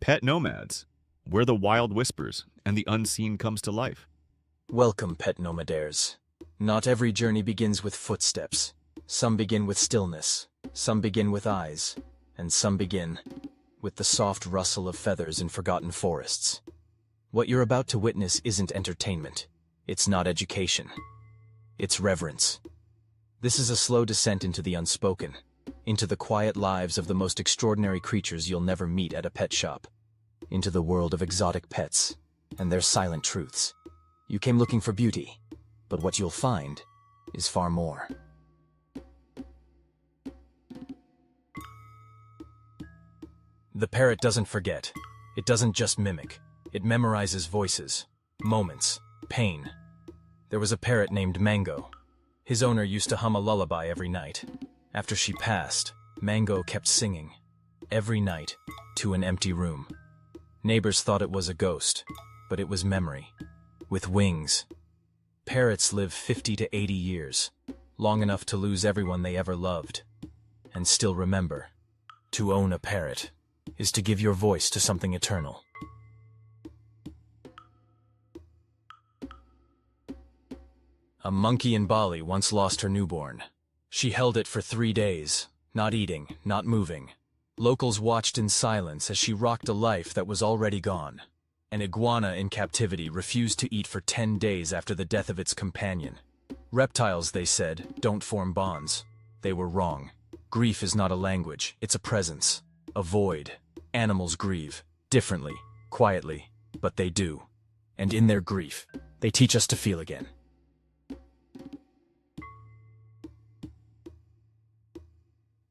PetNomads, where the wild whispers and the unseen comes to life. Welcome, PetNomaderz. Not every journey begins with footsteps. Some begin with stillness, some begin with eyes, and some begin with the soft rustle of feathers in forgotten forests. What you're about to witness isn't entertainment. It's not education. It's reverence. This is a slow descent into the unspoken, into the quiet lives of the most extraordinary creatures you'll never meet at a pet shop, into the world of exotic pets and their silent truths. You came looking for beauty, but what you'll find is far more. The parrot doesn't forget. It doesn't just mimic. It memorizes voices, moments, pain. There was a parrot named Mango. His owner used to hum a lullaby every night. After she passed, Mango kept singing, every night, to an empty room. Neighbors thought it was a ghost, but it was memory, with wings. Parrots live 50 to 80 years, long enough to lose everyone they ever loved, and still remember. To own a parrot is to give your voice to something eternal. A monkey in Bali once lost her newborn. She held it for 3 days, not eating, not moving. Locals watched in silence as she rocked a life that was already gone. An iguana in captivity refused to eat for 10 days after the death of its companion. Reptiles, they said, don't form bonds. They were wrong. Grief is not a language, it's a presence, a void. Animals grieve, differently, quietly, but they do. And in their grief, they teach us to feel again.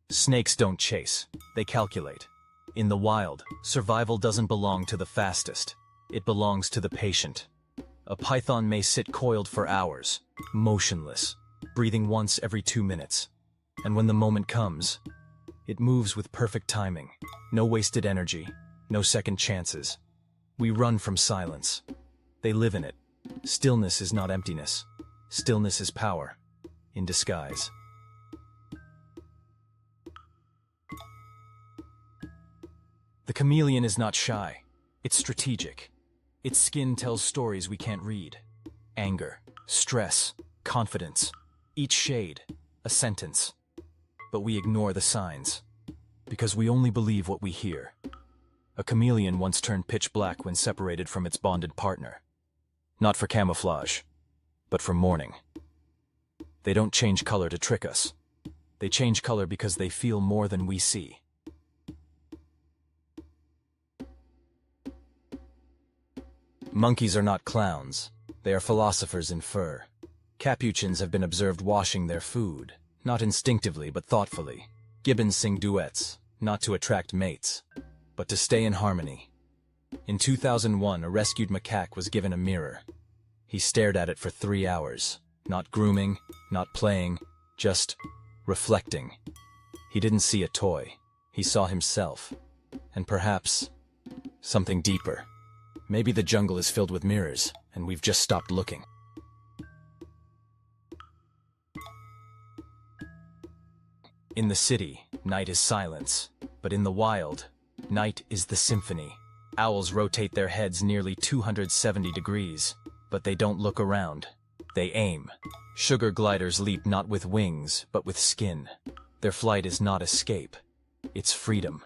Snakes don't chase, they calculate. In the wild, survival doesn't belong to the fastest. It belongs to the patient. A python may sit coiled for hours, motionless, breathing once every 2 minutes. And when the moment comes, it moves with perfect timing. No wasted energy, no second chances. We run from silence. They live in it. Stillness is not emptiness. Stillness is power, in disguise. The chameleon is not shy. It's strategic. Its skin tells stories we can't read. Anger, stress, confidence. Each shade, a sentence. But we ignore the signs, because we only believe what we hear. A chameleon once turned pitch black when separated from its bonded partner. Not for camouflage, but for mourning. They don't change color to trick us. They change color because they feel more than we see. Monkeys are not clowns. They are philosophers in fur. Capuchins have been observed washing their food, not instinctively but thoughtfully. Gibbons sing duets, not to attract mates, but to stay in harmony. In 2001, a rescued macaque was given a mirror. He stared at it for 3 hours, not grooming, not playing, just reflecting. He didn't see a toy. He saw himself, and perhaps something deeper. Maybe the jungle is filled with mirrors, and we've just stopped looking. In the city, night is silence, but in the wild, night is the symphony. Owls rotate their heads nearly 270 degrees, but they don't look around. They aim. Sugar gliders leap not with wings, but with skin. Their flight is not escape, it's freedom.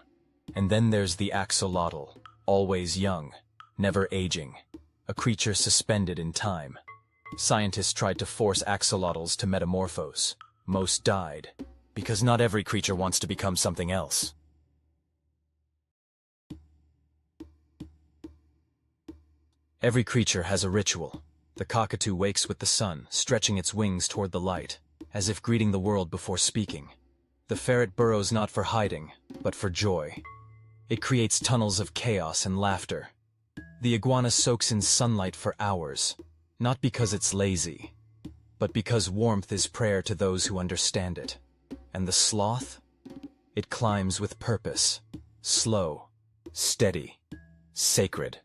And then there's the axolotl, always young, never aging, a creature suspended in time. Scientists tried to force axolotls to metamorphose. Most died, because not every creature wants to become something else. Every creature has a ritual. The cockatoo wakes with the sun, stretching its wings toward the light, as if greeting the world before speaking. The ferret burrows not for hiding, but for joy. It creates tunnels of chaos and laughter. The iguana soaks in sunlight for hours, not because it's lazy, but because warmth is prayer to those who understand it. And the sloth? It climbs with purpose, slow, steady, sacred.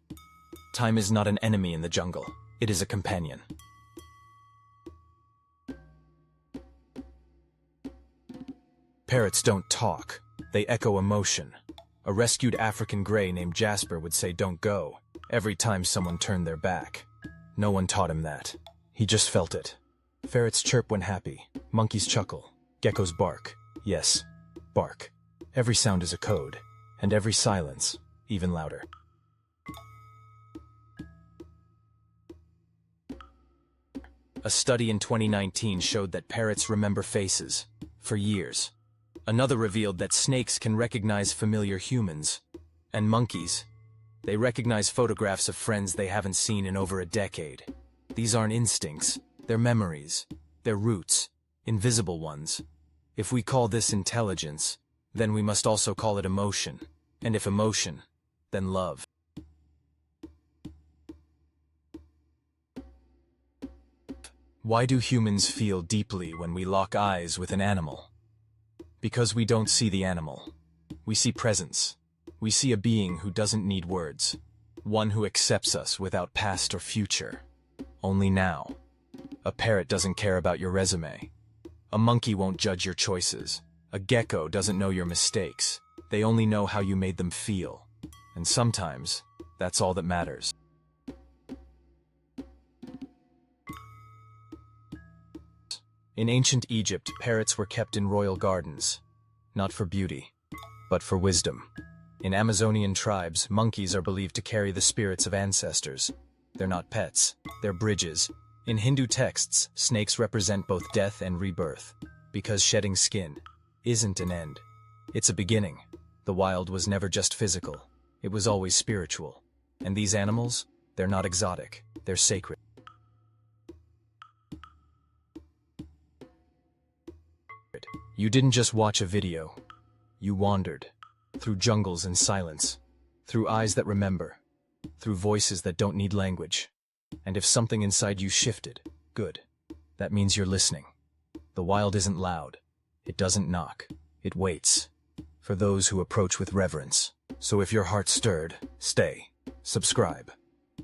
Time is not an enemy in the jungle, it is a companion. Parrots don't talk, they echo emotion. A rescued African gray named Jasper would say don't go every time someone turned their back. No one taught him that. He just felt it. Ferrets chirp when happy, monkeys chuckle, geckos bark. Yes, bark. Every sound is a code, and every silence, even louder. A study in 2019 showed that parrots remember faces for years. Another revealed that snakes can recognize familiar humans. And monkeys, they recognize photographs of friends they haven't seen in over a decade. These aren't instincts, they're memories, they're roots, invisible ones. If we call this intelligence, then we must also call it emotion. And if emotion, then love. Why do humans feel deeply when we lock eyes with an animal? Because we don't see the animal. We see presence. We see a being who doesn't need words. One who accepts us without past or future. Only now. A parrot doesn't care about your resume. A monkey won't judge your choices. A gecko doesn't know your mistakes. They only know how you made them feel. And sometimes, that's all that matters. In ancient Egypt, parrots were kept in royal gardens, not for beauty, but for wisdom. In Amazonian tribes, monkeys are believed to carry the spirits of ancestors. They're not pets, they're bridges. In Hindu texts, snakes represent both death and rebirth, because shedding skin isn't an end. It's a beginning. The wild was never just physical, it was always spiritual. And these animals, they're not exotic, they're sacred. You didn't just watch a video. You wandered. Through jungles and silence. Through eyes that remember. Through voices that don't need language. And if something inside you shifted, good. That means you're listening. The wild isn't loud. It doesn't knock. It waits. For those who approach with reverence. So if your heart stirred, stay. Subscribe.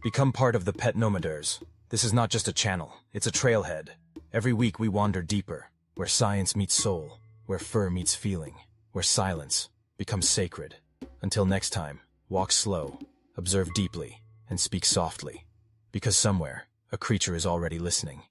Become part of the PetNomaderz. This is not just a channel. It's a trailhead. Every week we wander deeper. Where science meets soul, where fur meets feeling, where silence becomes sacred. Until next time, walk slow, observe deeply, and speak softly. Because somewhere, a creature is already listening.